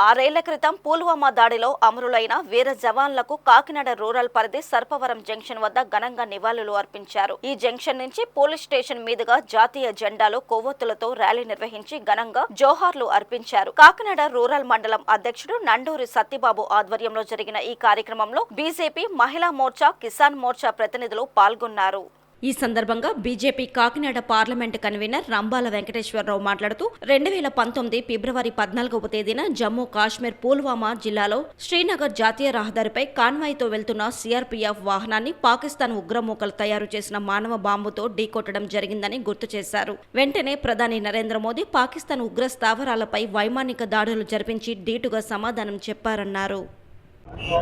6 ఏళ్ల క్రితం పుల్వామా దాడిలో అమరులైన వీర జవాన్లకు కాకినాడ రూరల్ పరిధి సర్పవరం జంక్షన్ వద్ద ఘనంగా నివాళులు అర్పించారు. ఈ జంక్షన్ నుంచి పోలీస్ స్టేషన్ మీదుగా జాతీయ జెండాలు కొవ్వొత్తులతో ర్యాలీ నిర్వహించి ఘనంగా జోహార్లు అర్పించారు. కాకినాడ రూరల్ మండలం అధ్యక్షుడు నండూరి సత్యబాబు ఆధ్వర్యంలో జరిగిన ఈ కార్యక్రమంలో బీజేపీ మహిళా మోర్చా, కిసాన్ మోర్చా ప్రతినిధులు పాల్గొన్నారు. ఈ సందర్భంగా BJP Kakinada parliament convener Rambala Venkateswararao మాట్లాడుతూ 2019 ఫిబ్రవరి 14వ తేదీన జమ్మూ కాశ్మీర్ పుల్వామా జిల్లాలో శ్రీనగర్ జాతీయ రహదారిపై కాన్వాయ్తో వెళ్తున్న సీఆర్పీఎఫ్ వాహనాన్ని పాకిస్తాన్ ఉగ్రమూకలు తయారు చేసిన మానవ బాంబుతో ఢీకొట్టడం జరిగిందని గుర్తు చేశారు. వెంటనే ప్రధాని నరేంద్ర మోదీ పాకిస్తాన్ ఉగ్ర స్థావరాలపై వైమానిక దాడులు జరిపించి ధీటుగా సమాధానం చెప్పారన్నారు.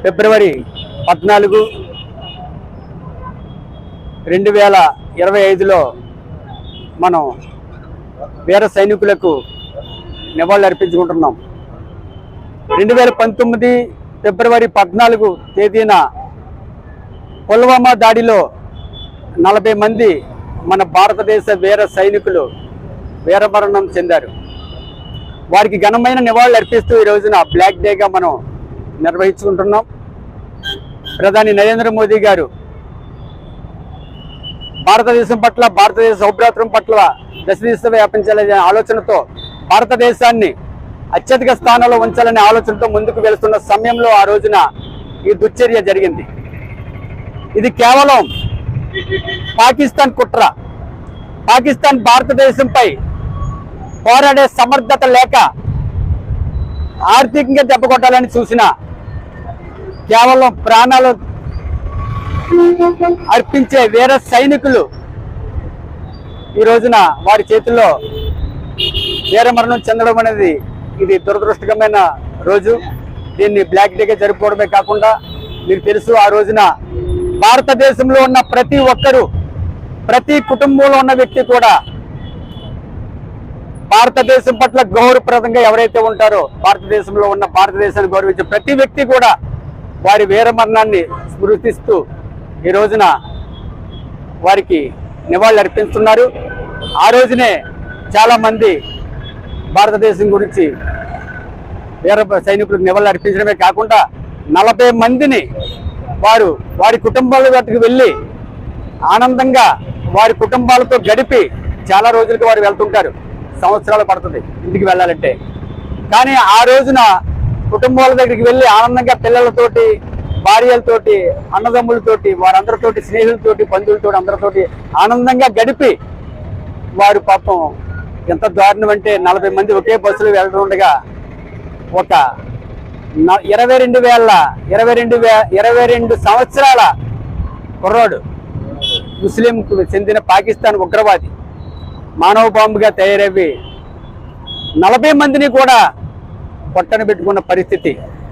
ఫిబ్రవరి 14, 2025లో మనం వీర సైనికులకు నివాళులు అర్పించుకుంటున్నాం. 2019 ఫిబ్రవరి 14 తేదీన పుల్వామా దాడిలో 40 మంది మన భారతదేశ వీర సైనికులు వీరమరణం చెందారు. వారికి ఘనమైన నివాళులు అర్పిస్తూ ఈ రోజున బ్లాక్ డేగా మనం నిర్వహించుకుంటున్నాం. ప్రధాని నరేంద్ర మోదీ గారు భారతదేశం పట్ల, భారతదేశ సౌభ్రాతృం పట్ల దశదిశ వ్యాపించాలనే ఆలోచనతో, భారతదేశాన్ని అత్యధిక స్థానంలో ఉంచాలనే ఆలోచనతో ముందుకు వెళుతున్న సమయంలో ఆ రోజున ఈ దుశ్చర్య జరిగింది. ఇది కేవలం పాకిస్తాన్ కుట్ర. పాకిస్తాన్ భారతదేశంపై పోరాడే సమర్థత లేక ఆర్థికంగా దెబ్బకొట్టాలని చూసిన కేవలం ప్రాణాలు అర్పించే వీర సైనికులు ఈ రోజున వారి చేతుల్లో వీరమరణం చెందడం అనేది ఇది దురదృష్టకరమైన రోజు. దీన్ని బ్లాక్ డేగా జరుపుకోవడమే కాకుండా మీకు తెలుసు, ఆ రోజున భారతదేశంలో ఉన్న ప్రతి ఒక్కరూ, ప్రతి కుటుంబంలో ఉన్న వ్యక్తి కూడా భారతదేశం పట్ల గౌరవప్రదంగా ఎవరైతే ఉంటారో, భారతదేశంలో ఉన్న భారతదేశాన్ని గౌరవించే ప్రతి వ్యక్తి కూడా వారి వీరమరణాన్ని స్మృతిస్తూ ఈ రోజున వారికి నివాళులు అర్పిస్తున్నారు. ఆ రోజునే చాలామంది భారతదేశం గురించి వీర సైనికులకు నివాళులు అర్పించడమే కాకుండా 40 మందిని వారి కుటుంబాల వద్దకు వెళ్ళి ఆనందంగా వారి కుటుంబాలతో గడిపి చాలా రోజులకు వారు వెళ్తుంటారు. సంవత్సరాలు పడుతుంది ఇంటికి వెళ్ళాలంటే. కానీ ఆ రోజున కుటుంబాల దగ్గరికి వెళ్ళి ఆనందంగా పిల్లలతోటి, భార్యలతోటి, అన్నదమ్ములతోటి, వారందరితోటి, స్నేహితులతోటి, బంధువులతోటి, అందరితోటి ఆనందంగా గడిపి వారు పాపం ఎంత దారుణం అంటే 40 మంది ఒకే బస్సులో వెళ్తుండగా ఒక 22 సంవత్సరాల కుర్రాడు, ముస్లింకు చెందిన పాకిస్తాన్ ఉగ్రవాది మానవ బాంబుగా తయారవి 40 మందిని కూడా పొట్టన పెట్టుకున్న పరిస్థితి.